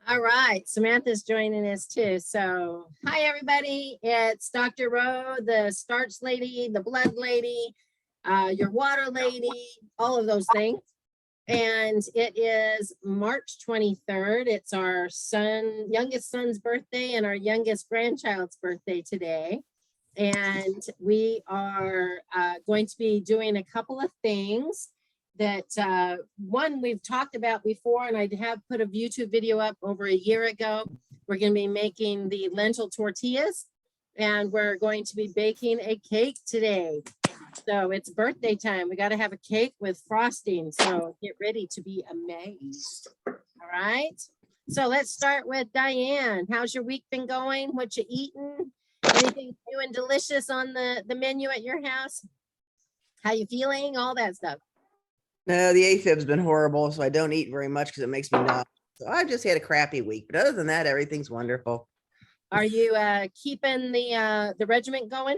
All right, Samantha's joining us too. So, hi everybody. It's Dr. Rowe, the starch lady, the blood lady, your water lady, all of those things. And it is March 23rd. It's our youngest son's birthday and our youngest grandchild's birthday today. And we are going to be doing a couple of things that one we've talked about before, and I have put a YouTube video up over a year ago. We're going to be making the lentil tortillas, and we're going to be baking a cake today. So it's birthday time. We got to have a cake with frosting. So get ready to be amazed. All right. So let's start with Diane. How's your week been going? What you eating? Anything new and delicious on the menu at your house? How you feeling? All that stuff. No, the AFib's been horrible, so I don't eat very much because it makes me nauseous. So I just had a crappy week, but other than that, everything's wonderful. Are you keeping the regiment going?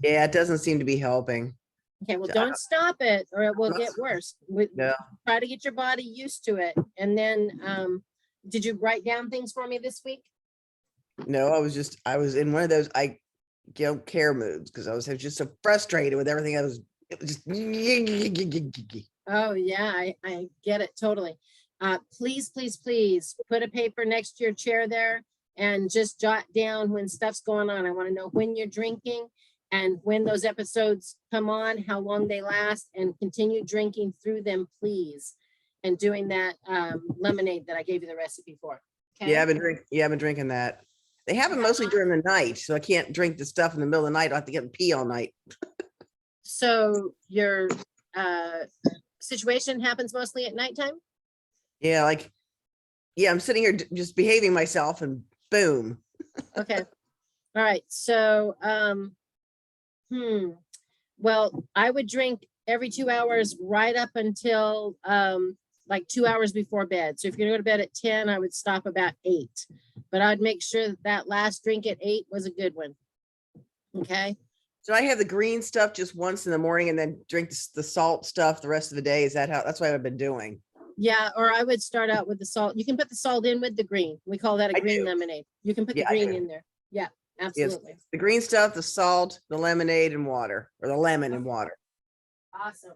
Yeah, it doesn't seem to be helping. Okay, well, don't stop it or it will get worse. No. Try to get your body used to it. And then, did you write down things for me this week? No, I was in one of those I don't care moods because I was just so frustrated with everything. It was just. Oh yeah, I get it totally. Please put a paper next to your chair there and just jot down when stuff's going on. I want to know when you're drinking and when those episodes come on, how long they last, and continue drinking through them, please. And doing that lemonade that I gave you the recipe for. Okay? Yeah, I've been drinking that. They have it mostly during the night, so I can't drink the stuff in the middle of the night. I have to get and pee all night. So your situation happens mostly at nighttime? Yeah, I'm sitting here just behaving myself and boom. Okay. All right. So, well, I would drink every 2 hours right up until like 2 hours before bed. So if you're gonna go to bed at 10, I would stop about 8, but I'd make sure that last drink at 8 was a good one. Okay. So I have the green stuff just once in the morning and then drink the salt stuff the rest of the day. Is that's what I've been doing? Yeah, or I would start out with the salt. You can put the salt in with the green. We call that a green lemonade. You can put the green in there. Yeah, absolutely. Yes. The green stuff, the salt, the lemonade and water, or the lemon and water. Awesome.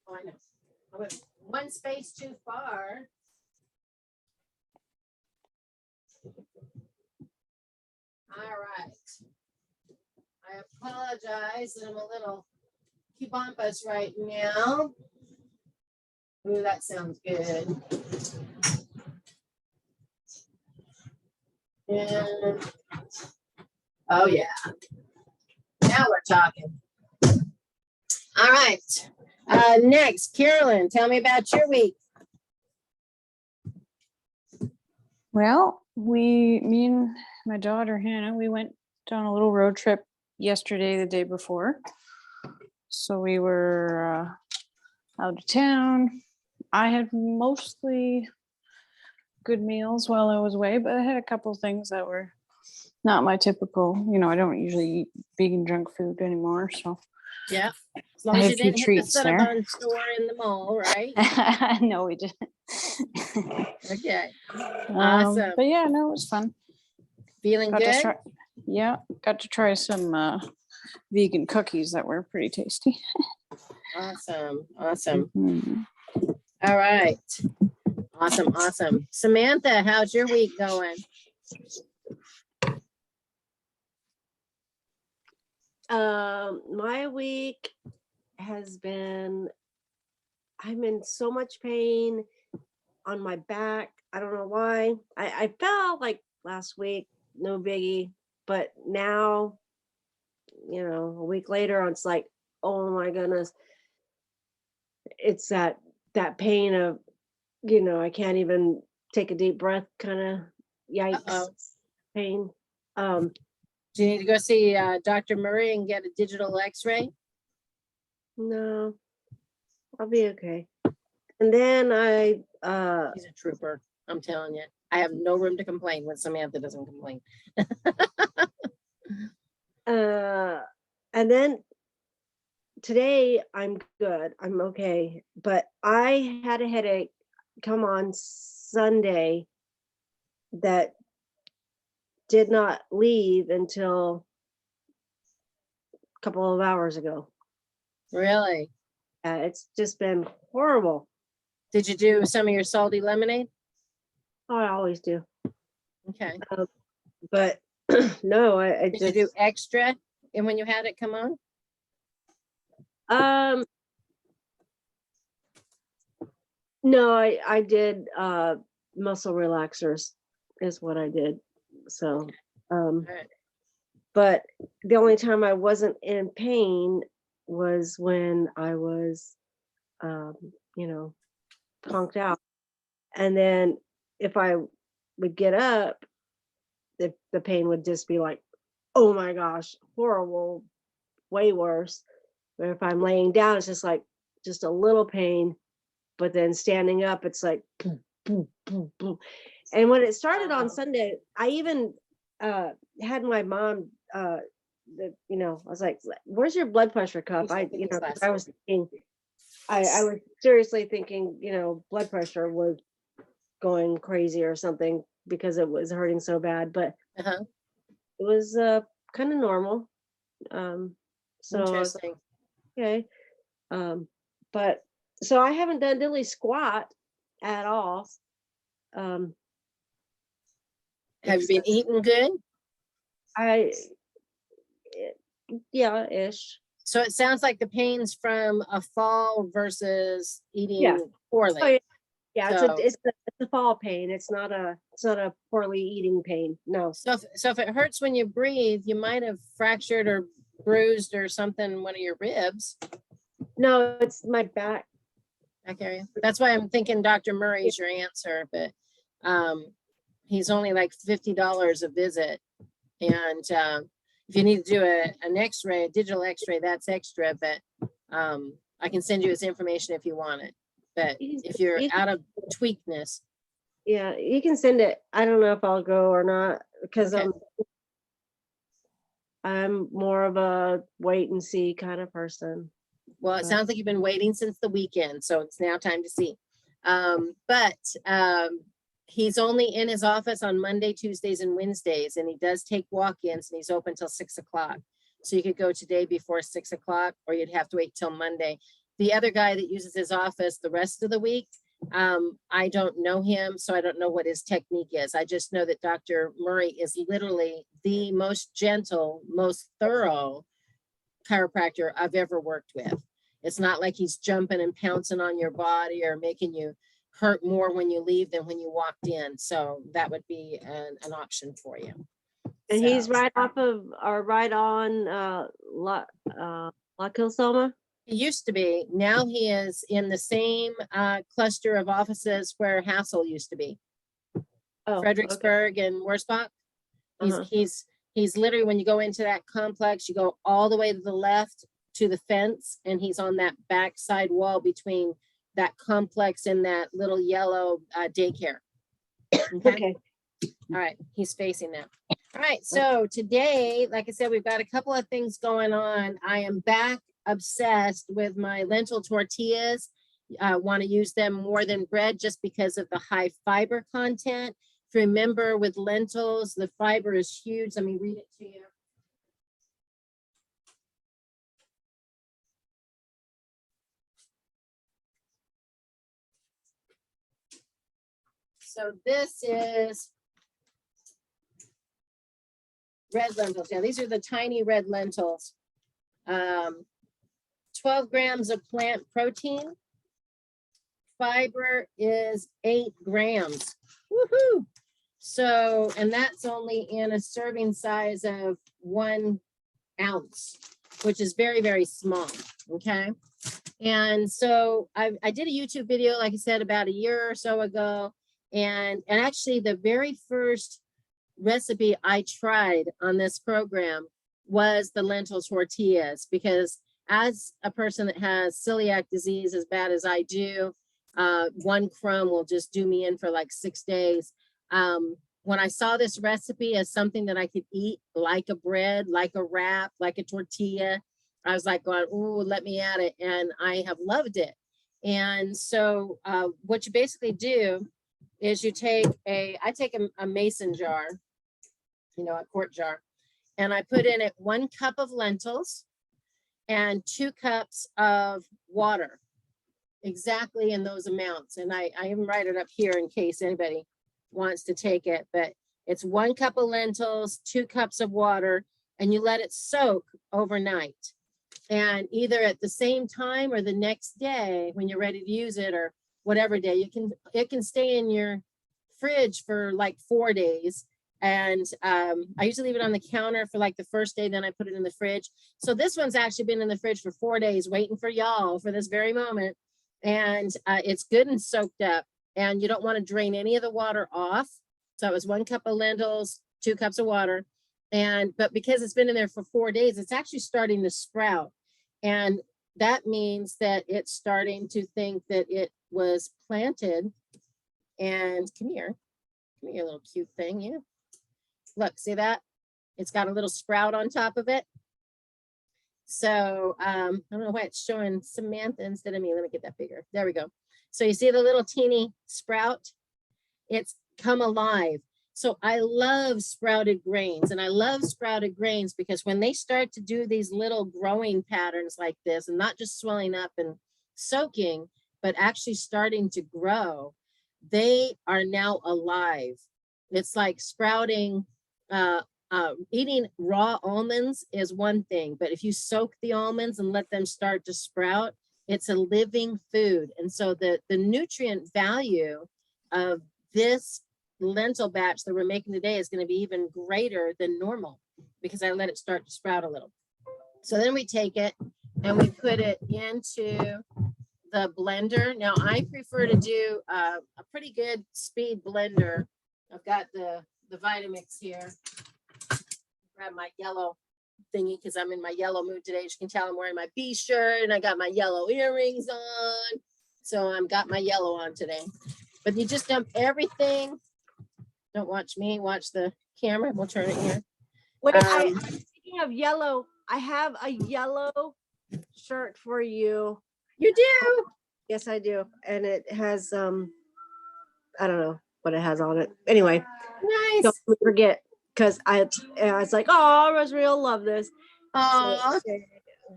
Oh, I know. I went one space too far. All right. I apologize that I'm a little bumpus right now. Ooh, that sounds good. And oh yeah. Now we're talking. All right. Next, Carolyn, tell me about your week. Well, me and my daughter Hannah, we went on a little road trip yesterday, the day before. So we were out of town. I had mostly good meals while I was away, but I had a couple things that were not my typical, I don't usually eat vegan junk food anymore. So yeah, as long as you didn't hit the Cinnabon store in the mall, right? No, we didn't. Okay, awesome. But yeah, no, it was fun. Feeling good? Got to try some vegan cookies that were pretty tasty. Awesome. Mm-hmm. All right. Awesome. Samantha, how's your week going? My week has been, I'm in so much pain on my back. I don't know why. I felt like last week, no biggie, but now, a week later, it's like, oh my goodness. It's that pain of, I can't even take a deep breath kind of yikes pain. Do you need to go see Dr. Murray and get a digital x-ray? No, I'll be okay. And then he's a trooper, I'm telling you. I have no room to complain when Samantha doesn't complain. And then today I'm good. I'm okay. But I had a headache come on Sunday that did not leave until a couple of hours ago. Really? It's just been horrible. Did you do some of your salty lemonade? Oh, I always do. Okay. But no, I Did you do extra and when you had it come on? No, I did muscle relaxers is what I did. So Right. but the only time I wasn't in pain was when I was you know, conked out. And then if I would get up, the pain would just be like, oh my gosh, horrible, way worse. But if I'm laying down, it's just like just a little pain. But then standing up, it's like boom, boom, boom, boom. And when it started on Sunday, I even had my mom I was like, where's your blood pressure cup? I was thinking, I was seriously thinking, blood pressure was going crazy or something because it was hurting so bad, but Uh-huh. it was kind of normal. So I was like, Interesting. okay. But so I haven't done diddly squat at all. Have you been eating good? Yeah, ish. So it sounds like the pain's from a fall versus eating Yeah. poorly. Oh, yeah. Yeah, So- it's a fall pain. It's not a poorly eating pain. No. So if it hurts when you breathe, you might have fractured or bruised or something, one of your ribs. No, it's my back. Back area. That's why I'm thinking Dr. Murray's your answer, but he's only like $50 a visit. And if you need to do an x-ray, a digital x-ray, that's extra, but I can send you his information if you want it. But if you're out of tweakness. Yeah, you can send it. I don't know if I'll go or not because Okay. I'm more of a wait and see kind of person. Well, it sounds like you've been waiting since the weekend, so it's now time to see. He's only in his office on Monday, Tuesdays, and Wednesdays, and he does take walk-ins, and he's open till 6 o'clock. So you could go today before 6 o'clock, or you'd have to wait till Monday. The other guy that uses his office the rest of the week, I don't know him, so I don't know what his technique is. I just know that Dr. Murray is literally the most gentle, most thorough chiropractor I've ever worked with. It's not like he's jumping and pouncing on your body or making you hurt more when you leave than when you walked in. So that would be an option for you. And So, he's right off of or right on La Kilsoma. he used to be. Now he is in the same cluster of offices where Hassel used to be. Oh, Fredericksburg and Wurzbach. Uh-huh. He's literally, when you go into that complex, you go all the way to the left to the fence, and he's on that back side wall between that complex and that little yellow daycare. Okay. All right, he's facing that. All right, so today, like I said, we've got a couple of things going on. I am back obsessed with my lentil tortillas. I want to use them more than bread just because of the high fiber content. If you remember with lentils, the fiber is huge. Let me read it to you. So this is red lentils. Yeah, these are the tiny red lentils. 12 grams of plant protein. Fiber is 8 grams. Woohoo! So, and that's only in a serving size of 1 ounce, which is very, very small. Okay. And so I did a YouTube video, like I said, about a year or so ago. And actually the very first recipe I tried on this program was the lentil tortillas, because as a person that has celiac disease as bad as I do, 1 crumb will just do me in for like 6 days. When I saw this recipe as something that I could eat like a bread, like a wrap, like a tortilla, I was like going, ooh, let me at it. And I have loved it. And so what you basically do is you take I take a mason jar, you know, a quart jar, and I put in it 1 cup of lentils and 2 cups of water, exactly in those amounts. And I even write it up here in case anybody wants to take it, but it's 1 cup of lentils, 2 cups of water, and you let it soak overnight. And either at the same time or the next day when you're ready to use it, or whatever day, it can stay in your fridge for like 4 days. And I usually leave it on the counter for like the first day, then I put it in the fridge. So this one's actually been in the fridge for 4 days, waiting for y'all for this very moment. And it's good and soaked up, and you don't want to drain any of the water off. So it was 1 cup of lentils, 2 cups of water. But because it's been in there for 4 days, it's actually starting to sprout. And that means that it's starting to think that it was planted. And come here, little cute thing. Yeah. Look, see that? It's got a little sprout on top of it. So I don't know why it's showing Samantha instead of me. Let me get that bigger. There we go. So you see the little teeny sprout? It's come alive. So I love sprouted grains, and I love sprouted grains because when they start to do these little growing patterns like this, and not just swelling up and soaking, but actually starting to grow, they are now alive. It's like sprouting. Eating raw almonds is one thing, but if you soak the almonds and let them start to sprout, it's a living food. And so the nutrient value of this lentil batch that we're making today is going to be even greater than normal because I let it start to sprout a little. So then we take it and we put it into the blender. Now I prefer to do a pretty good speed blender. I've got the Vitamix here. Grab my yellow thingy because I'm in my yellow mood today. As you can tell, I'm wearing my B shirt and I got my yellow earrings on. So I've got my yellow on today. But you just dump everything. Don't watch me, watch the camera. We'll turn it here. Wait, speaking of yellow, I have a yellow shirt for you. You do? Yes, I do. And it has I don't know what it has on it. Anyway, Nice. don't forget, because I was like, oh, Rosemary will love this. Oh, So,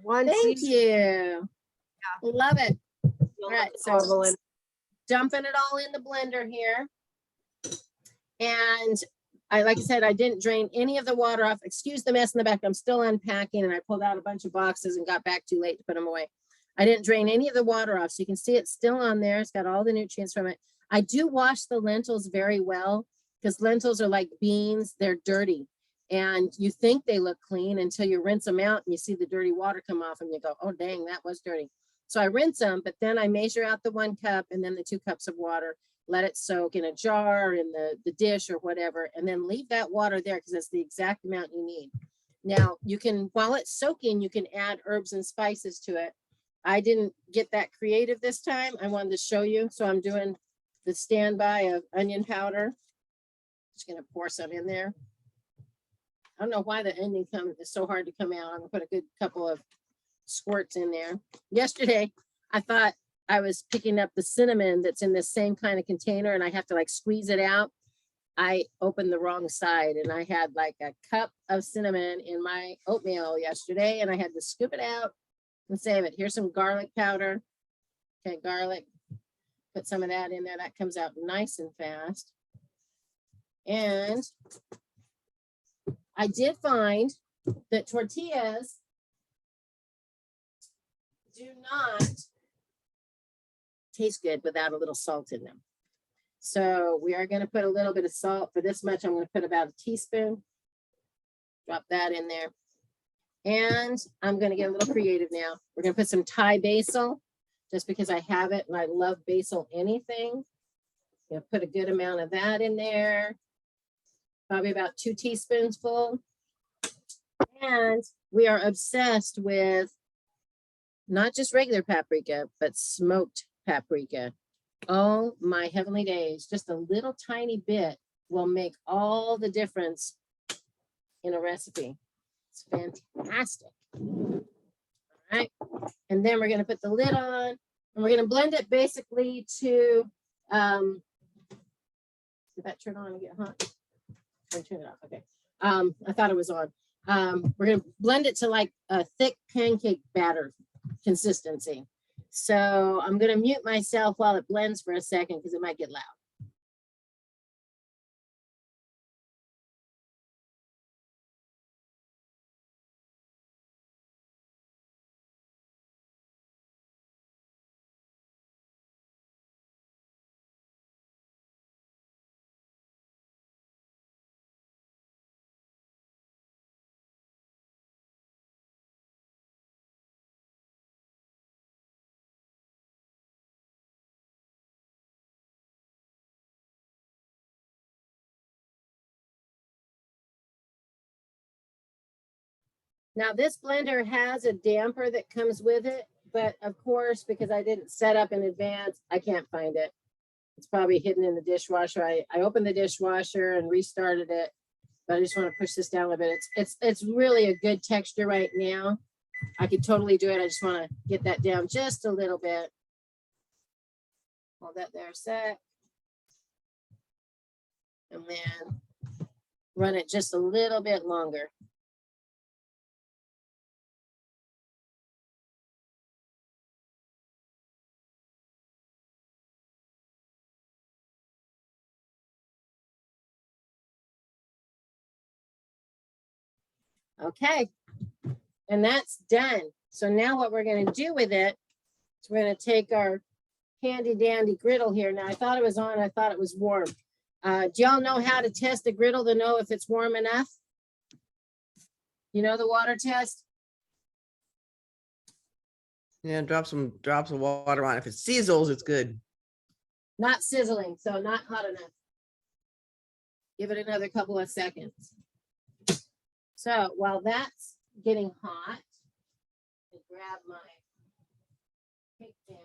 once thank you. Love it. All right, so dumping it all in the blender here. And like I said, I didn't drain any of the water off. Excuse the mess in the back. I'm still unpacking, and I pulled out a bunch of boxes and got back too late to put them away. I didn't drain any of the water off. So you can see it's still on there. It's got all the nutrients from it. I do wash the lentils very well because lentils are like beans. They're dirty. And you think they look clean until you rinse them out and you see the dirty water come off and you go, oh, dang, that was dirty. So I rinse them, but then I measure out the 1 cup and then the 2 cups of water. Let it soak in a jar, in the dish or whatever, and then leave that water there because that's the exact amount you need. Now you can, while it's soaking, you can add herbs and spices to it. I didn't get that creative this time. I wanted to show you. So I'm doing the standby of onion powder. Just gonna pour some in there. I don't know why the onion is so hard to come out. I'm gonna put a good couple of squirts in there. Yesterday, I thought I was picking up the cinnamon that's in the same kind of container and I have to like squeeze it out. I opened the wrong side and I had like a cup of cinnamon in my oatmeal yesterday and I had to scoop it out and save it. Here's some garlic powder. Okay, garlic. Put some of that in there. That comes out nice and fast. And I did find that tortillas do not taste good without a little salt in them. So we are going to put a little bit of salt. For this much, I'm going to put about a teaspoon. Drop that in there. And I'm going to get a little creative now. We're going to put some Thai basil just because I have it and I love basil anything. I'm going to put a good amount of that in there. Probably about 2 teaspoons full. And we are obsessed with not just regular paprika, but smoked paprika. Oh my heavenly days, just a little tiny bit will make all the difference in a recipe. It's fantastic. And then we're gonna put the lid on and we're gonna blend it basically to, did that turn on and get hot? Or turn it off, okay. I thought it was on. We're gonna blend it to like a thick pancake batter consistency. So I'm gonna mute myself while it blends for a second because it might get loud. Now this blender has a damper that comes with it, but of course, because I didn't set up in advance, I can't find it. It's probably hidden in the dishwasher. I opened the dishwasher and restarted it, but I just want to push this down a bit. It's really a good texture right now. I could totally do it. I just want to get that down just a little bit. Hold that there a sec. And then run it just a little bit longer. Okay, and that's done. So now what we're going to do with it is we're going to take our handy dandy griddle here. Now I thought it was on, I thought it was warm. Do y'all know how to test the griddle to know if it's warm enough? You know the water test? Yeah, drop some drops of water on it. If it sizzles, it's good. Not sizzling, so not hot enough. Give it another couple of seconds. So while that's getting hot, I grab my cake pan.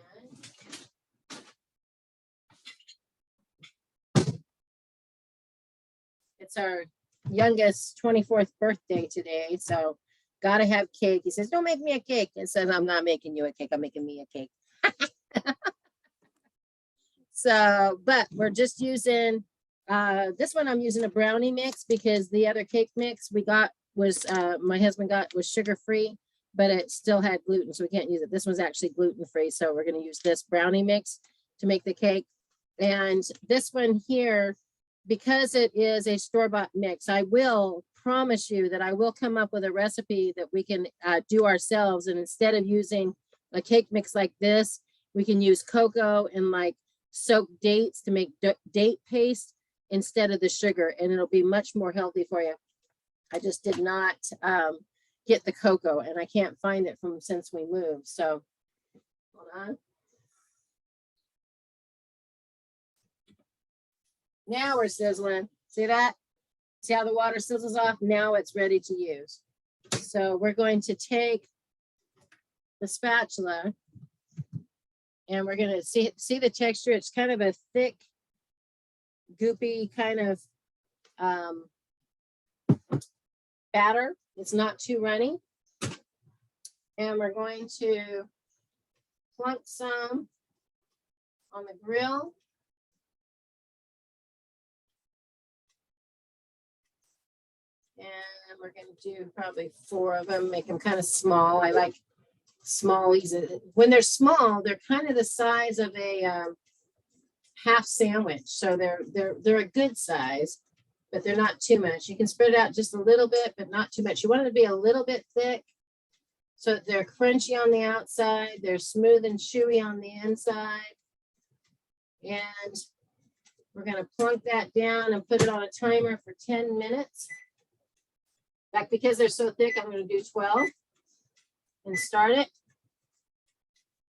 It's our youngest 24th birthday today, so gotta have cake. He says, don't make me a cake. It says, I'm not making you a cake, I'm making me a cake. So, but we're just using, this one I'm using a brownie mix because the other cake mix we got was, my husband got was sugar-free, but it still had gluten, so we can't use it. This one's actually gluten-free, so we're gonna use this brownie mix to make the cake. And this one here, because it is a store-bought mix, I will promise you that I will come up with a recipe that we can do ourselves. And instead of using a cake mix like this, we can use cocoa and like soaked dates to make date paste instead of the sugar, and it'll be much more healthy for you. I just did not get the cocoa and I can't find it from since we moved. So hold on. Now we're sizzling. See that? See how the water sizzles off? Now it's ready to use. So we're going to take the spatula and we're going to see the texture. It's kind of a thick, goopy kind of batter. It's not too runny. And we're going to plunk some on the grill. And we're going to do probably 4 of them, make them kind of small. I like smallies. When they're small, they're kind of the size of a half sandwich. So they're a good size, but they're not too much. You can spread it out just a little bit, but not too much. You want it to be a little bit thick so that they're crunchy on the outside. They're smooth and chewy on the inside. And we're going to plunk that down and put it on a timer for 10 minutes. Like, because they're so thick, I'm going to do 12 and start it.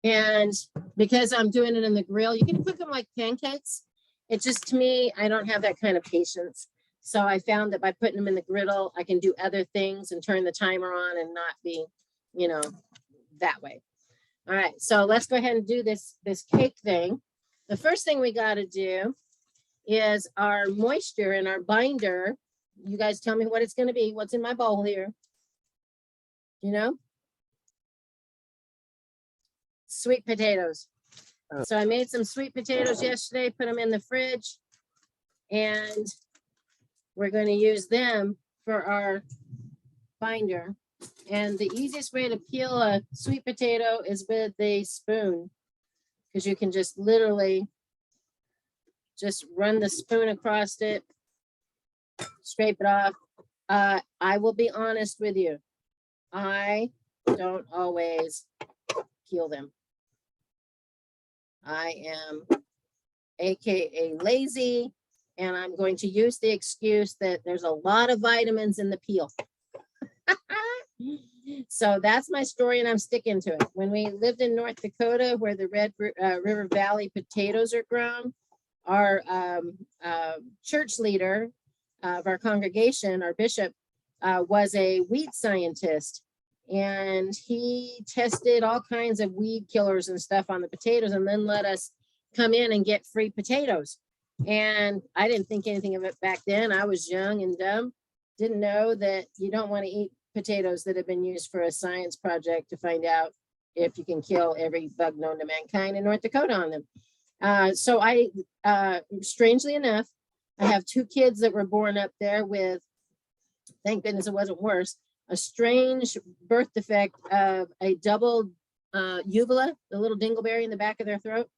And because I'm doing it in the grill, you can cook them like pancakes. It just, to me, I don't have that kind of patience. So I found that by putting them in the griddle, I can do other things and turn the timer on and not be, you know, that way. All right, so let's go ahead and do this cake thing. The first thing we got to do is our moisture in our binder. You guys tell me what it's going to be. What's in my bowl here? You know? sweet potatoes. Oh. So I made some sweet potatoes yesterday, put them in the fridge, and we're going to use them for our binder. And the easiest way to peel a sweet potato is with a spoon, because you can just literally just run the spoon across it, scrape it off. I will be honest with you. I don't always peel them. I am AKA lazy, and I'm going to use the excuse that there's a lot of vitamins in the peel. So that's my story, and I'm sticking to it. When we lived in North Dakota, where the Red River Valley potatoes are grown, our church leader of our congregation, our bishop, was a weed scientist, and he tested all kinds of weed killers and stuff on the potatoes, and then let us come in and get free potatoes. And I didn't think anything of it back then. I was young and dumb, didn't know that you don't want to eat potatoes that have been used for a science project to find out if you can kill every bug known to mankind in North Dakota on them. So I, strangely enough, I have 2 kids that were born up there with, thank goodness it wasn't worse, a strange birth defect of a double uvula, the little dingleberry in the back of their throat.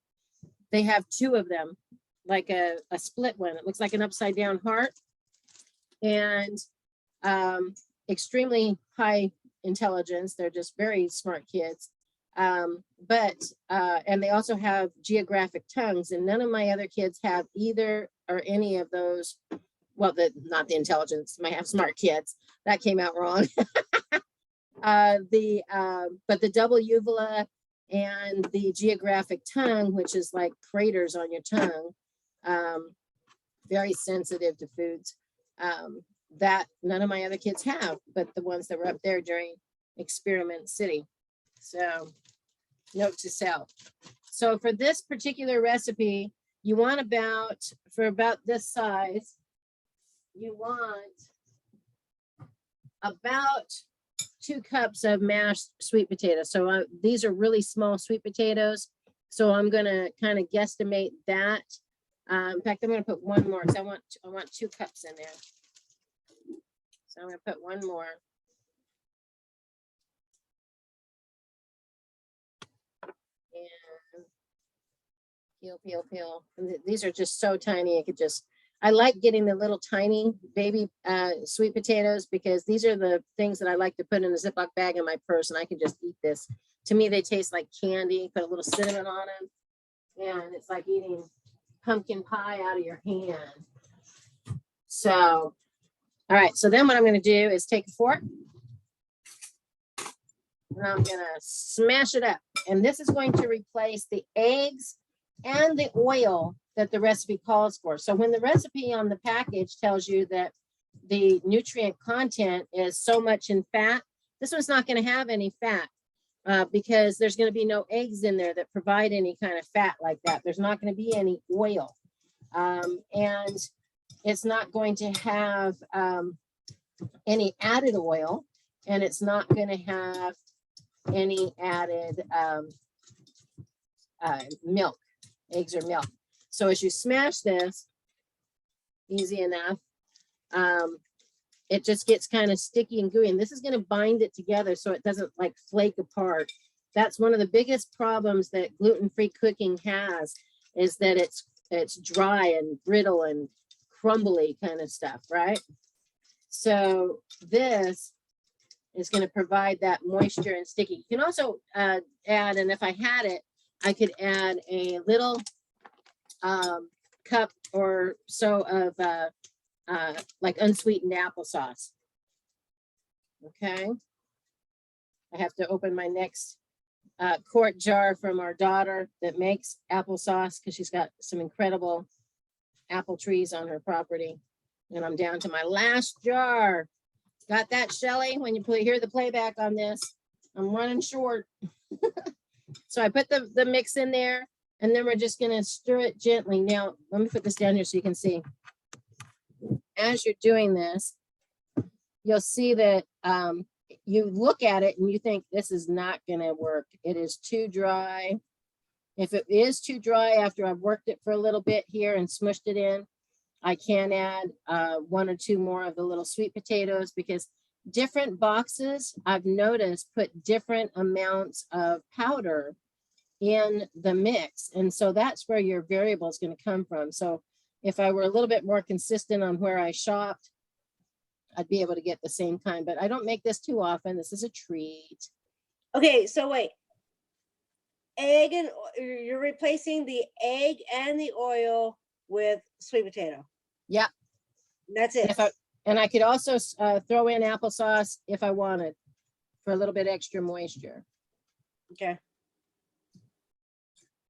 They have 2 of them, like a split one. It looks like an upside down heart. And extremely high intelligence. They're just very smart kids. And they also have geographic tongues, and none of my other kids have either or any of those. Well, not the intelligence, might have smart kids. That came out wrong. But the double uvula and the geographic tongue, which is like craters on your tongue, very sensitive to foods. That none of my other kids have, but the ones that were up there during Experiment City. So note to self. So for this particular recipe, you want for about this size, you want about 2 cups of mashed sweet potatoes. So these are really small sweet potatoes. So I'm going to kind of guesstimate that. In fact, I'm going to put 1 more, because I want 2 cups in there. So I'm going to put 1 more. And peel. And these are just so tiny. I like getting the little tiny baby sweet potatoes, because these are the things that I like to put in a Ziploc bag in my purse, and I can just eat this. To me, they taste like candy. Put a little cinnamon on them, and it's like eating pumpkin pie out of your hand. So, all right, so then what I'm going to do is take a fork, and I'm going to smash it up. And this is going to replace the eggs and the oil that the recipe calls for. So when the recipe on the package tells you that the nutrient content is so much in fat, this one's not going to have any fat, because there's going to be no eggs in there that provide any kind of fat like that. There's not going to be any oil. And it's not going to have any added oil, and it's not going to have any added milk, eggs or milk. So as you smash this, easy enough, it just gets kind of sticky and gooey, and this is going to bind it together so it doesn't like flake apart. That's one of the biggest problems that gluten-free cooking has, is that it's dry and brittle and crumbly kind of stuff, right? So this is going to provide that moisture and sticky. You can also add, and if I had it, I could add a little cup or so of like unsweetened applesauce. Okay. I have to open my next quart jar from our daughter that makes applesauce, because she's got some incredible apple trees on her property. And I'm down to my last jar. Got that, Shelly? When you hear the playback on this, I'm running short. So I put the mix in there, and then we're just going to stir it gently. Now, let me put this down here so you can see. As you're doing this, you'll see that you look at it and you think this is not going to work. It is too dry. If it is too dry after I've worked it for a little bit here and smushed it in, I can add 1 or 2 more of the little sweet potatoes, because different boxes I've noticed put different amounts of powder in the mix. And so that's where your variable is going to come from. So if I were a little bit more consistent on where I shopped, I'd be able to get the same kind, but I don't make this too often. This is a treat. Okay, so wait. Egg and you're replacing the egg and the oil with sweet potato. Yeah. That's it. And I could also throw in applesauce if I wanted, for a little bit extra moisture. Okay.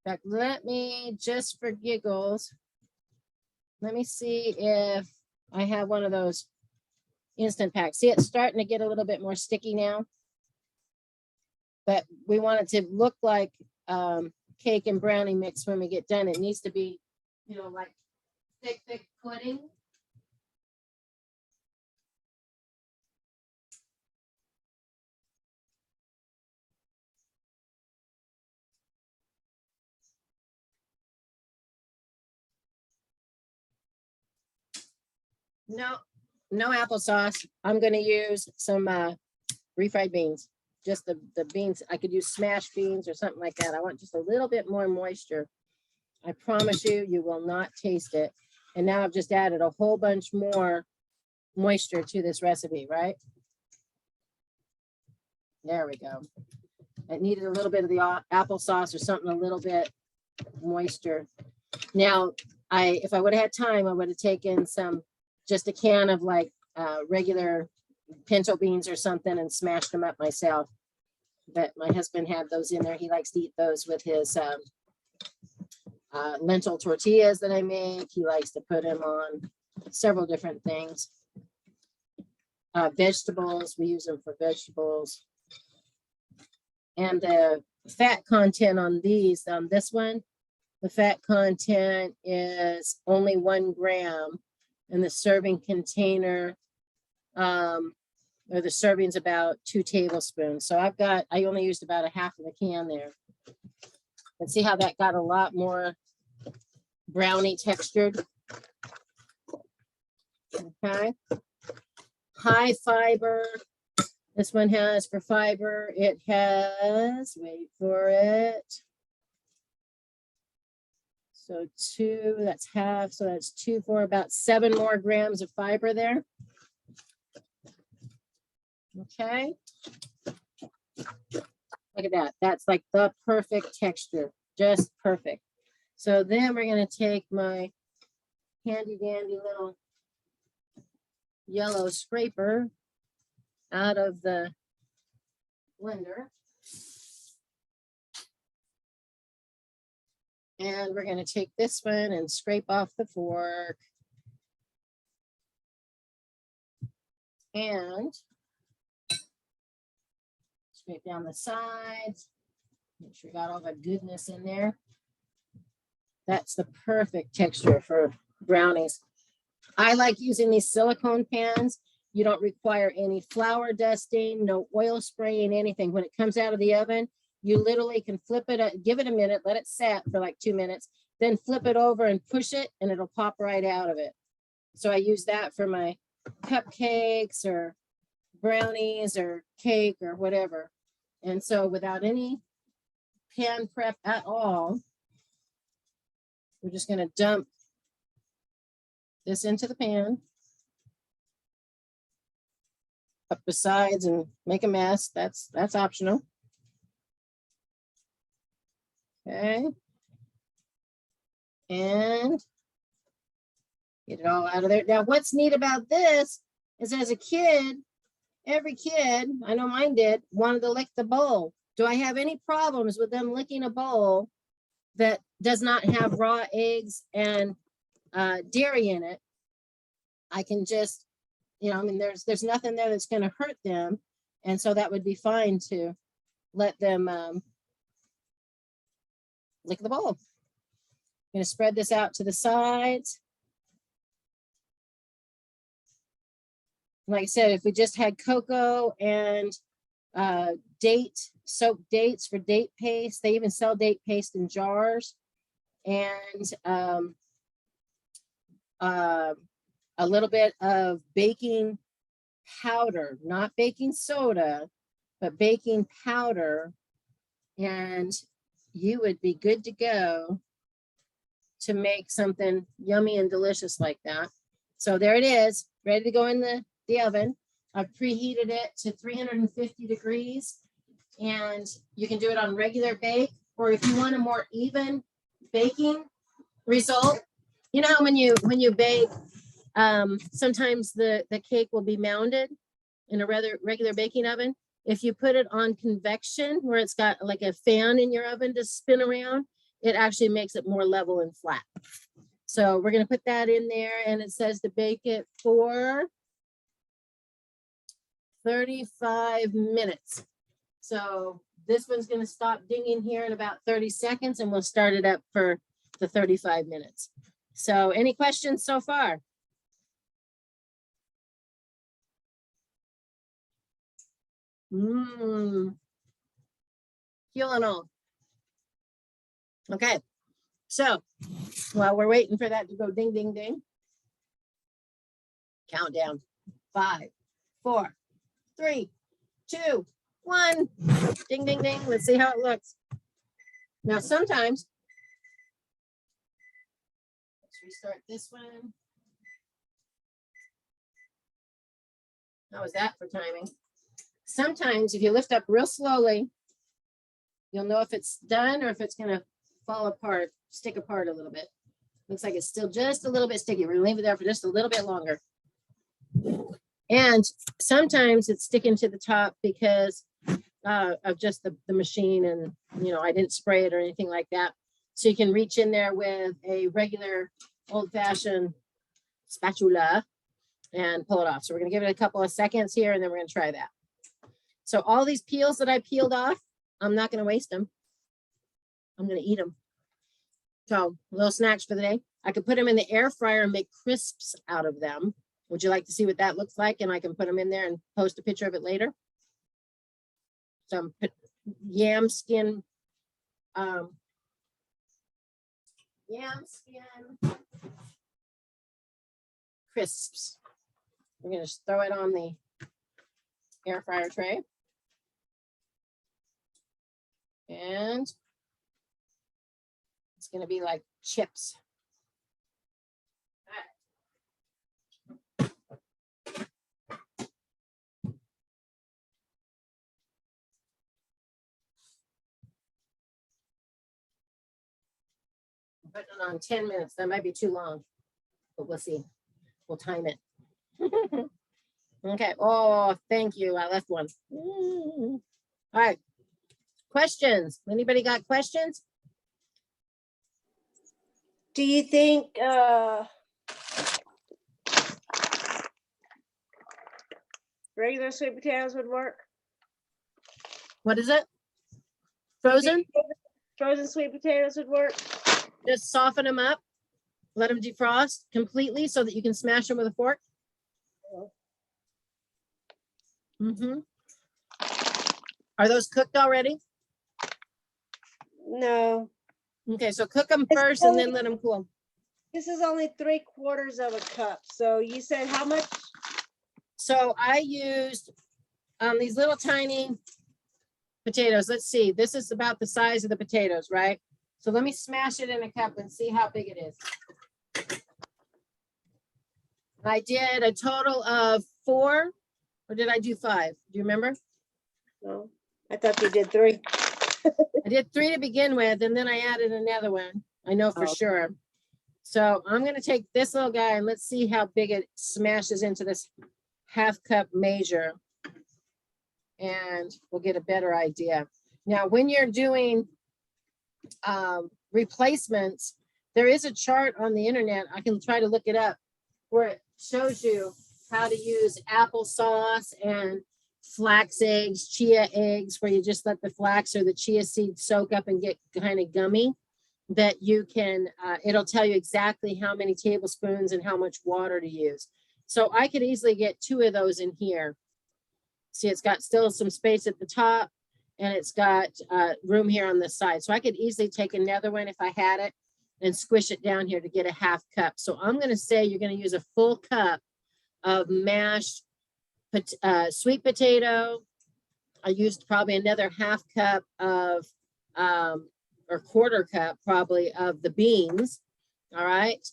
In fact, let me, just for giggles, let me see if I have one of those instant packs. See, it's starting to get a little bit more sticky now. But we want it to look like cake and brownie mix when we get done. It needs to be, you know, like thick pudding. No applesauce. I'm going to use some refried beans. Just the beans. I could use smashed beans or something like that. I want just a little bit more moisture. I promise you, you will not taste it. And now I've just added a whole bunch more moisture to this recipe, right? There we go. It needed a little bit of the applesauce or something, a little bit moisture. Now, if I would have had time, I would have taken just a can of like regular pinto beans or something and smashed them up myself. But my husband had those in there. He likes to eat those with his lentil tortillas that I make. He likes to put them on several different things. Vegetables, we use them for vegetables. And the fat content on these, this one, the fat content is only 1 gram, and the serving container, or the serving's about 2 tablespoons. So I only used about a half of the can there. And see how that got a lot more brownie textured. Okay. High fiber. This one has, for fiber, it has, wait for it. So 2, that's half. So that's 2 for about 7 more grams of fiber there. Okay. Look at that. That's like the perfect texture, just perfect. So then we're going to take my handy dandy little yellow scraper out of the blender. And we're going to take this one and scrape off the fork. And scrape down the sides. Make sure you got all the goodness in there. That's the perfect texture for brownies. I like using these silicone pans. You don't require any flour dusting, no oil spraying, anything. When it comes out of the oven, you literally can flip it, give it a minute, let it set for like 2 minutes, then flip it over and push it and it'll pop right out of it. So I use that for my cupcakes or brownies or cake or whatever. And so without any pan prep at all, we're just going to dump this into the pan, up the sides and make a mess. That's optional. Okay. And get it all out of there. Now, what's neat about this is, as a kid, every kid, I know mine did, wanted to lick the bowl. Do I have any problems with them licking a bowl that does not have raw eggs and dairy in it? I can just, you know, I mean, there's nothing there that's going to hurt them. And so that would be fine to let them lick the bowl. I'm going to spread this out to the sides. Like I said, if we just had cocoa and soaked dates for date paste. They even sell date paste in jars. And a little bit of baking powder, not baking soda, but baking powder. And you would be good to go to make something yummy and delicious like that. So there it is, ready to go in the oven. I've preheated it to 350 degrees, and you can do it on regular bake, or if you want a more even baking result, you know, when you bake, sometimes the cake will be mounded in a regular baking oven. If you put it on convection, where it's got like a fan in your oven to spin around, it actually makes it more level and flat. So we're going to put that in there, and it says to bake it for 35 minutes. So this one's going to stop dinging here in about 30 seconds, and we'll start it up for the 35 minutes. So any questions so far? Feeling all. Okay. So while we're waiting for that to go ding, ding, ding, countdown. 5, 4, 3, 2, 1. Ding, ding, ding. Let's see how it looks. Now, sometimes, let's restart this one. How was that for timing? Sometimes if you lift up real slowly, you'll know if it's done or if it's going to fall apart, stick apart a little bit. Looks like it's still just a little bit sticky. We're going to leave it there for just a little bit longer. And sometimes it's sticking to the top because of just the machine, and you know, I didn't spray it or anything like that. So you can reach in there with a regular old-fashioned spatula and pull it off. So we're going to give it a couple of seconds here, and then we're going to try that. So all these peels that I peeled off, I'm not going to waste them. I'm going to eat them. So little snacks for the day. I could put them in the air fryer and make crisps out of them. Would you like to see what that looks like? And I can put them in there and post a picture of it later. Some yam skin crisps. We're going to just throw it on the air fryer tray. And it's going to be like chips. Putting it on 10 minutes. That might be too long, but we'll see. We'll time it. Okay. Oh, thank you. I left one. All right. Questions? Anybody got questions? Do you think regular sweet potatoes would work? What is it? Frozen? Frozen sweet potatoes would work? Just soften them up. Let them defrost completely so that you can smash them with a fork. Mm-hmm. Are those cooked already? No. Okay, so cook them first and then let them cool. This is only 3/4 of a cup. So you said how much? So I used these little tiny potatoes. Let's see. This is about the size of the potatoes, right? So let me smash it in a cup and see how big it is. I did a total of 4, or did I do 5? Do you remember? No, I thought you did 3. I did 3 to begin with, and then I added another one. I know for sure. So I'm going to take this little guy and let's see how big it smashes into this 1/2 cup measure. And we'll get a better idea. Now, when you're doing replacements, there is a chart on the internet. I can try to look it up where it shows you how to use applesauce and flax eggs, chia eggs, where you just let the flax or the chia seed soak up and get kind of gummy, that you can, it'll tell you exactly how many tablespoons and how much water to use. So I could easily get 2 of those in here. See, it's got still some space at the top and it's got room here on the side. So I could easily take another one if I had it and squish it down here to get a half cup. So I'm going to say you're going to use a full cup of mashed sweet potato. I used probably another half cup of, or quarter cup probably of the beans. All right.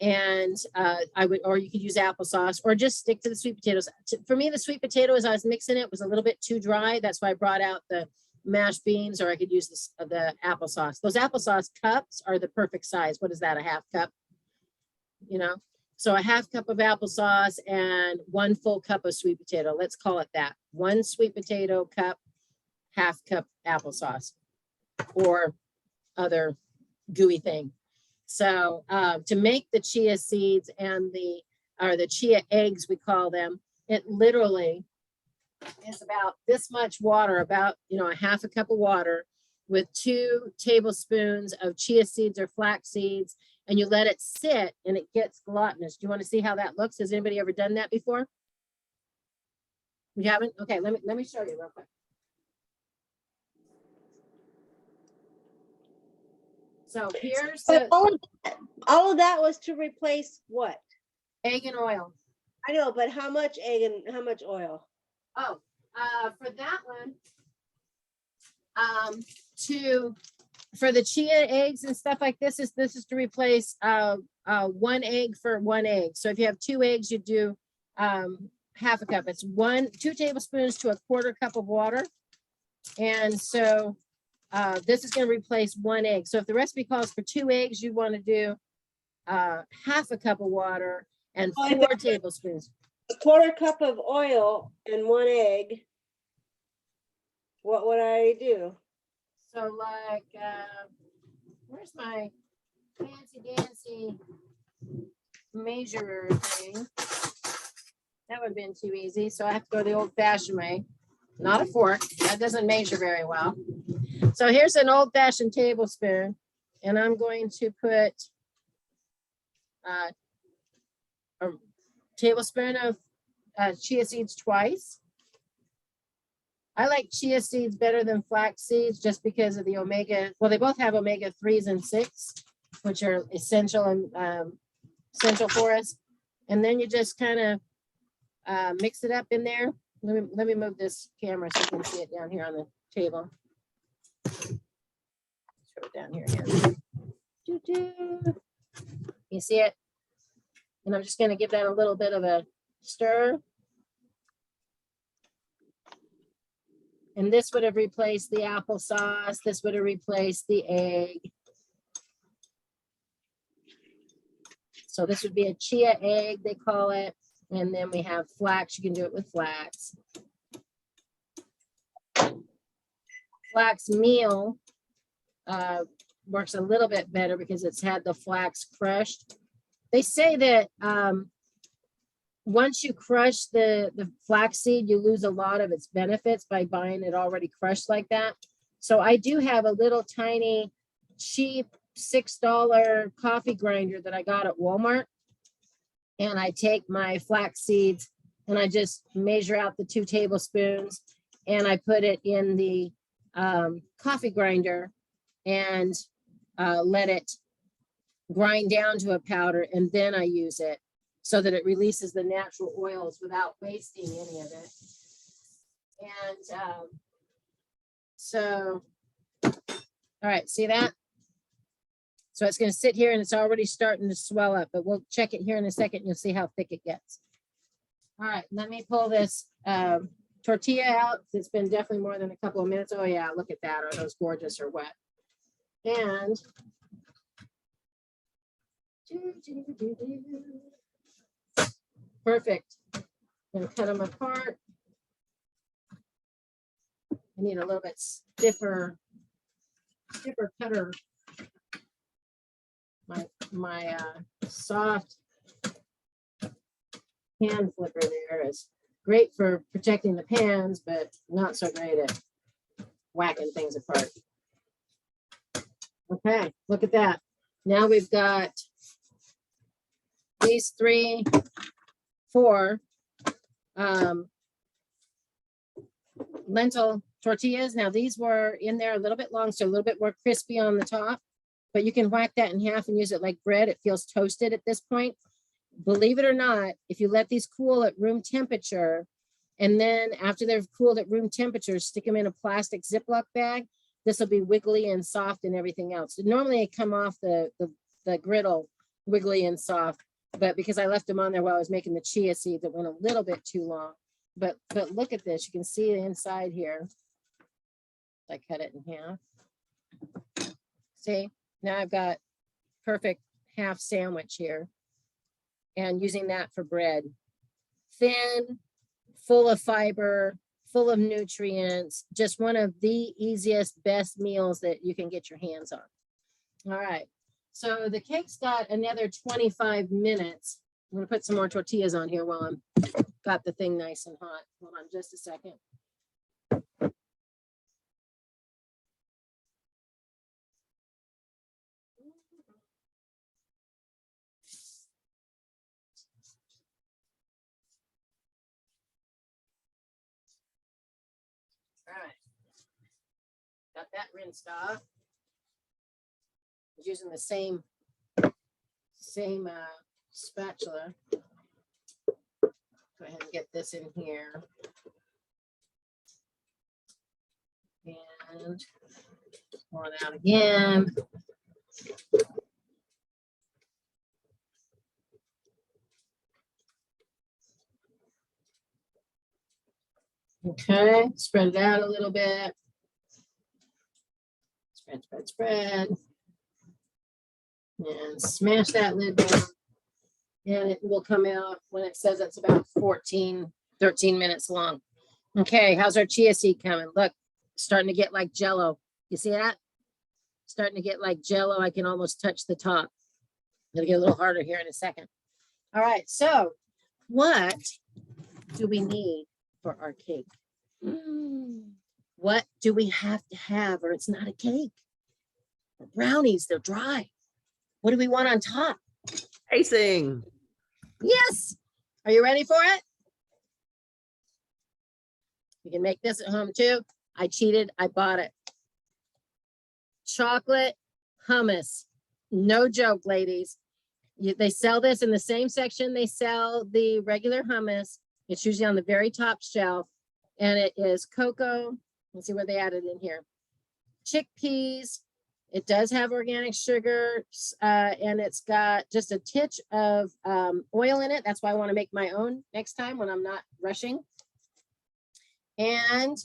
And I would, or you could use applesauce or just stick to the sweet potatoes. For me, the sweet potato, as I was mixing it, was a little bit too dry. That's why I brought out the mashed beans, or I could use the applesauce. Those applesauce cups are the perfect size. What is that? A half cup, you know? So a half cup of applesauce and 1 full cup of sweet potato. Let's call it that. 1 sweet potato cup, half cup applesauce or other gooey thing. So to make the chia seeds and the chia eggs, we call them, it literally is about this much water, about, you know, a half a cup of water with 2 tablespoons of chia seeds or flax seeds, and you let it sit and it gets gelatinous. Do you want to see how that looks? Has anybody ever done that before? You haven't? Okay, let me show you real quick. So here's But the all of that was to replace what? egg and oil. I know, but how much egg and how much oil? Oh, for that one, for the chia eggs and stuff like this is to replace 1 egg for 1 egg. So if you have 2 eggs, you do half a cup. It's 2 tablespoons to a quarter cup of water. And so this is going to replace 1 egg. So if the recipe calls for 2 eggs, you want to do half a cup of water and 4 tablespoons. A quarter cup of oil and 1 egg. What would I do? So like, where's my fancy dancy measurer thing? That would have been too easy. So I have to go the old fashioned way, not a fork. That doesn't measure very well. So here's an old fashioned tablespoon, and I'm going to put a tablespoon of chia seeds twice. I like chia seeds better than flax seeds just because of the omega. Well, they both have omega 3s and 6, which are essential and essential for us. And then you just kind of mix it up in there. Let me move this camera so you can see it down here on the table. Show it down here again. You see it? And I'm just going to give that a little bit of a stir. And this would have replaced the applesauce. This would have replaced the egg. So this would be a chia egg, they call it. And then we have flax. You can do it with flax. Flax meal works a little bit better because it's had the flax crushed. They say that once you crush the flaxseed, you lose a lot of its benefits by buying it already crushed like that. So I do have a little tiny cheap $6 coffee grinder that I got at Walmart. And I take my flax seeds and I just measure out the 2 tablespoons and I put it in the coffee grinder and let it grind down to a powder, and then I use it so that it releases the natural oils without wasting any of it. And so, all right, see that? So it's going to sit here and it's already starting to swell up, but we'll check it here in a second. You'll see how thick it gets. All right, let me pull this tortilla out. It's been definitely more than a couple of minutes. Oh yeah, look at that. Are those gorgeous or what? And perfect. I'm going to cut them apart. I need a little bit stiffer cutter. My soft pan flipper there is great for protecting the pans, but not so great at whacking things apart. Okay, look at that. Now we've got these 3, 4 lentil tortillas. Now these were in there a little bit long, so a little bit more crispy on the top, but you can whack that in half and use it like bread. It feels toasted at this point. Believe it or not, if you let these cool at room temperature, and then after they've cooled at room temperature, stick them in a plastic Ziploc bag, this will be wiggly and soft and everything else. Normally they come off the griddle wiggly and soft, but because I left them on there while I was making the chia seeds, it went a little bit too long. But look at this, you can see the inside here. I cut it in half. See, now I've got perfect half sandwich here, and using that for bread. Thin, full of fiber, full of nutrients, just one of the easiest, best meals that you can get your hands on. All right, so the cake's got another 25 minutes. I'm gonna put some more tortillas on here while I'm got the thing nice and hot. Hold on just a second. All right, got that rinsed off. Using the same spatula. Go ahead and get this in here. And pour it out again. Okay, spread it out a little bit. Spread, spread, spread. And smash that lid down. And it will come out when it says it's about 13 minutes long. Okay, how's our chia seed coming? Look, starting to get like Jello. You see that? Starting to get like Jello. I can almost touch the top. It'll get a little harder here in a second. All right, so what do we need for our cake? What do we have to have, or it's not a cake? Brownies, they're dry. What do we want on top? Icing. Yes. Are you ready for it? You can make this at home too. I cheated. I bought it. Chocolate hummus. No joke, ladies. They sell this in the same section they sell the regular hummus. It's usually on the very top shelf. And it is cocoa. Let's see what they added in here. Chickpeas. It does have organic sugar, and it's got just a titch of oil in it. That's why I want to make my own next time when I'm not rushing. And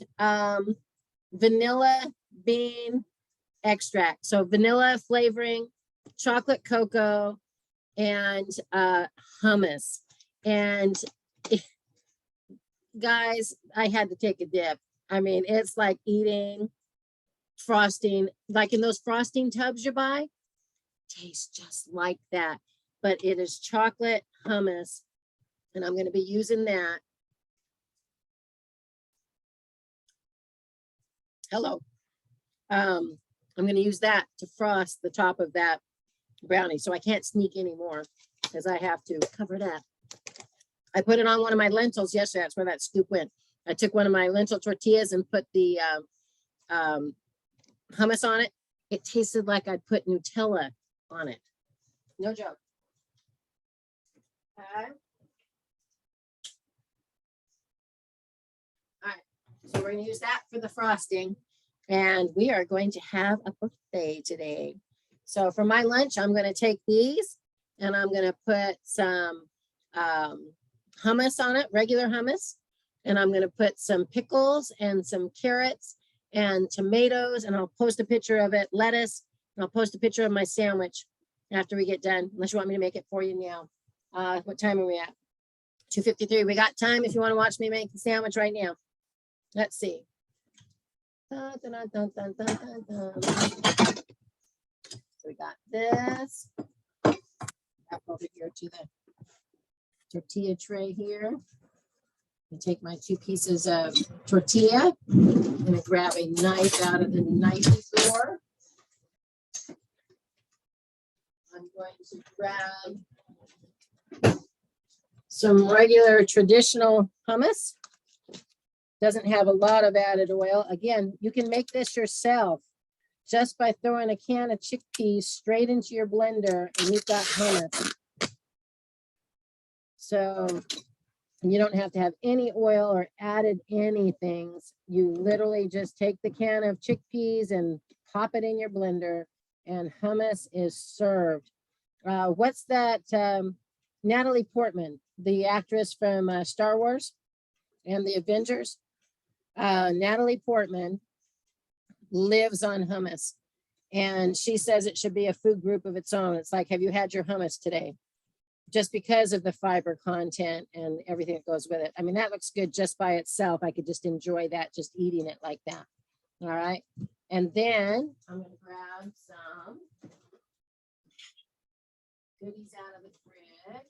vanilla bean extract. So vanilla flavoring, chocolate cocoa, and hummus. And guys, I had to take a dip. I mean, it's like eating frosting, like in those frosting tubs you buy. Tastes just like that, but it is chocolate hummus, and I'm going to be using that. Hello. I'm going to use that to frost the top of that brownie, so I can't sneak anymore because I have to cover it up. I put it on one of my lentils yesterday. That's where that scoop went. I took one of my lentil tortillas and put the hummus on it. It tasted like I put Nutella on it. No joke. Okay. All right, so we're going to use that for the frosting, and we are going to have a birthday today. So for my lunch, I'm going to take these and I'm going to put some hummus on it, regular hummus, and I'm going to put some pickles and some carrots and tomatoes, and I'll post a picture of it, lettuce, and I'll post a picture of my sandwich after we get done, unless you want me to make it for you now. What time are we at? 2:53. We got time if you want to watch me make the sandwich right now. Let's see. Dun, dun, dun, dun, dun, dun, dun. So we got this. Back over here to the tortilla tray here. I take my 2 pieces of tortilla. I'm going to grab a knife out of the knife drawer. I'm going to grab some regular traditional hummus. Doesn't have a lot of added oil. Again, you can make this yourself just by throwing a can of chickpeas straight into your blender and you've got hummus. So you don't have to have any oil or added anything. You literally just take the can of chickpeas and pop it in your blender and hummus is served. What's that? Natalie Portman, the actress from Star Wars and the Avengers. Natalie Portman lives on hummus and she says it should be a food group of its own. It's like, have you had your hummus today? Just because of the fiber content and everything that goes with it. I mean, that looks good just by itself. I could just enjoy that, just eating it like that. All right. And then I'm going to grab some goodies out of the fridge.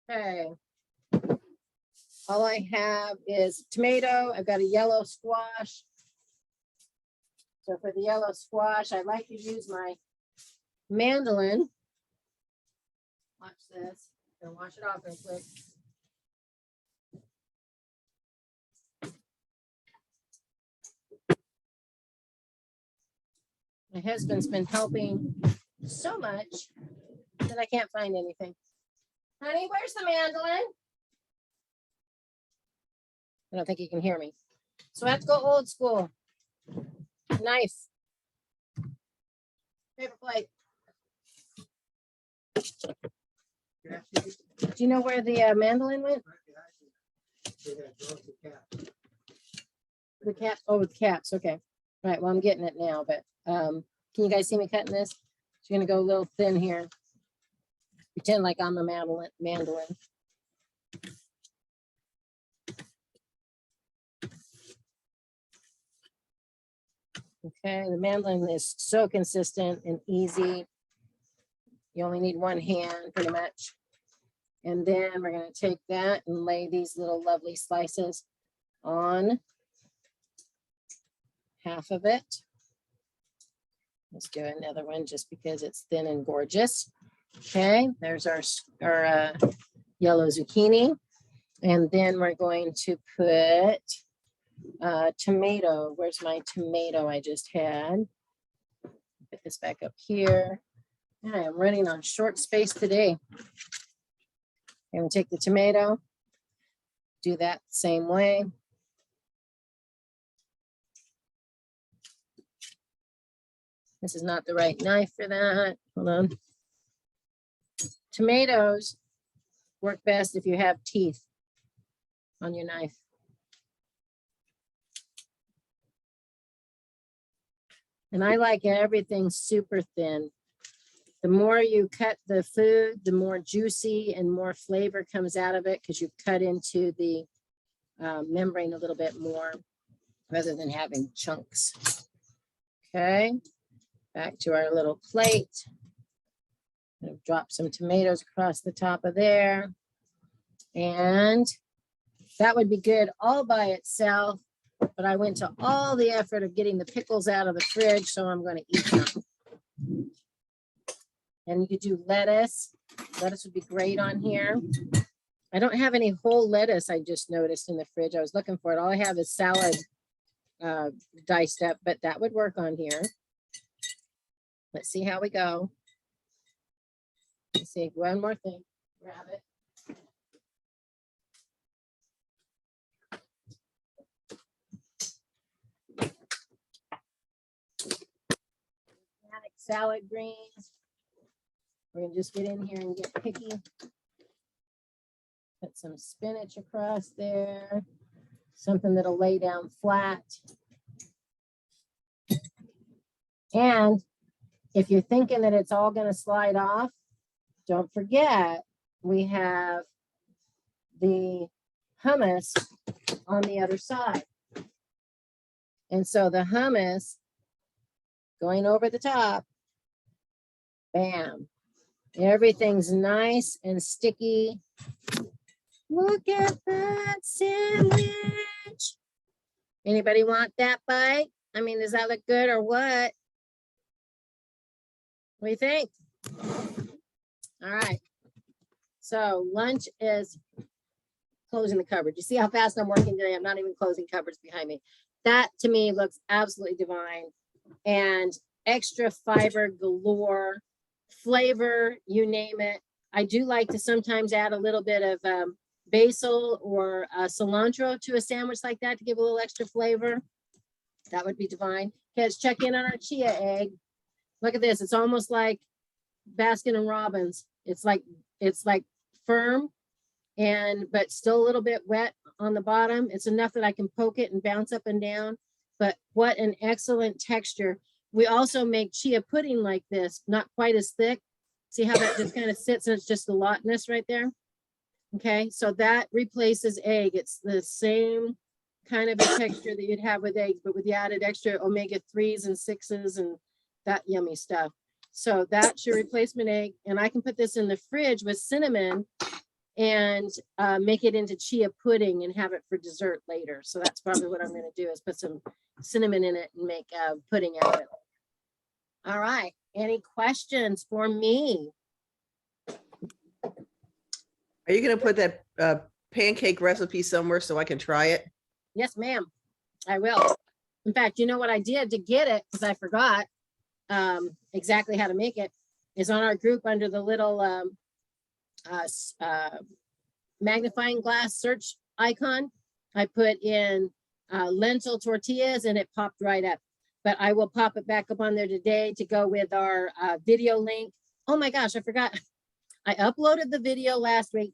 Okay. All I have is tomato. I've got a yellow squash. So for the yellow squash, I like to use my mandolin. Watch this. I'm gonna wash it off real quick. My husband's been helping so much that I can't find anything. Honey, where's the mandolin? I don't think he can hear me. So I have to go old school. Knife. Paper plate. Do you know where the mandolin went? The cap. Oh, with caps. Okay. All right. Well, I'm getting it now, but can you guys see me cutting this? It's gonna go a little thin here. Pretend like I'm a mandolin. Okay, the mandolin is so consistent and easy. You only need one hand pretty much. And then we're going to take that and lay these little lovely slices on half of it. Let's do another one just because it's thin and gorgeous. Okay, there's our yellow zucchini. And then we're going to put tomato. Where's my tomato I just had? Put this back up here. I am running on short space today. I'm going to take the tomato, do that same way. This is not the right knife for that. Hold on. Tomatoes work best if you have teeth on your knife. And I like everything super thin. The more you cut the food, the more juicy and more flavor comes out of it because you cut into the membrane a little bit more rather than having chunks. Okay, back to our little plate. Drop some tomatoes across the top of there. And that would be good all by itself, but I went to all the effort of getting the pickles out of the fridge, so I'm going to eat them. And you could do lettuce. Lettuce would be great on here. I don't have any whole lettuce, I just noticed in the fridge. I was looking for it. All I have is salad diced up, but that would work on here. Let's see how we go. Let's see, one more thing. Grab it. Salad greens. We're gonna just get in here and get picky. Put some spinach across there. Something that'll lay down flat. And if you're thinking that it's all gonna slide off, don't forget, we have the hummus on the other side. And so the hummus going over the top, bam, everything's nice and sticky. Look at that sandwich. Anybody want that bite? I mean, does that look good or what? What do you think? All right. So lunch is closing the cupboard. You see how fast I'm working today? I'm not even closing cupboards behind me. That to me looks absolutely divine, and extra fiber galore, flavor, you name it. I do like to sometimes add a little bit of basil or cilantro to a sandwich like that to give a little extra flavor. That would be divine. Okay, let's check in on our chia egg. Look at this. It's almost like Baskin and Robbins. It's like firm but still a little bit wet on the bottom. It's enough that I can poke it and bounce up and down. But what an excellent texture. We also make chia pudding like this, not quite as thick. See how that just kind of sits and it's just the lotness right there. Okay, so that replaces egg. It's the same kind of a texture that you'd have with eggs, but with the added extra omega-3s and 6s and that yummy stuff. So that's your replacement egg. And I can put this in the fridge with cinnamon and make it into chia pudding and have it for dessert later. So that's probably what I'm going to do, is put some cinnamon in it and make pudding out of it. All right. Any questions for me? Are you going to put that pancake recipe somewhere so I can try it? Yes, ma'am. I will. In fact, you know what I did to get it, because I forgot exactly how to make it, is on our group under the little magnifying glass search icon. I put in lentil tortillas and it popped right up. But I will pop it back up on there today to go with our video link. Oh my gosh, I forgot. I uploaded the video last week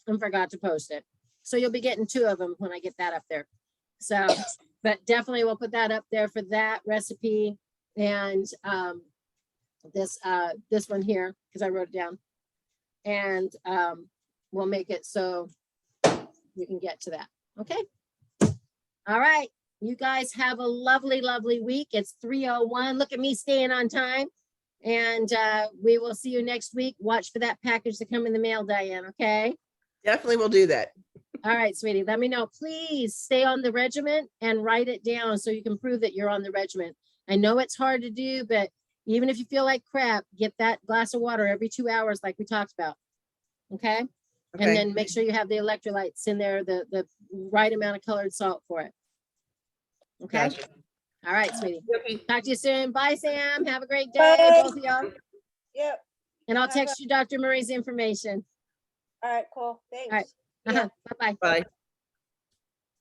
and forgot to post it. So you'll be getting 2 of them when I get that up there. So, but definitely we'll put that up there for that recipe. And this one here, because I wrote it down. And we'll make it so you can get to that. Okay. All right. You guys have a lovely, lovely week. It's 3:01. Look at me staying on time. And we will see you next week. Watch for that package to come in the mail, Diane. Okay. Definitely will do that. All right, sweetie. Let me know. Please stay on the regimen and write it down so you can prove that you're on the regimen. I know it's hard to do, but even if you feel like crap, get that glass of water every 2 hours like we talked about. Okay. Okay. And then make sure you have the electrolytes in there, the right amount of colored salt for it. Okay. Gotcha. All right, sweetie. Okay. Talk to you soon. Bye, Sam. Have a great day, Bye. both of y'all. Yep. And I'll text you Dr. Murray's information. All right, cool. Thanks. All right. Yeah. Bye-bye. Bye.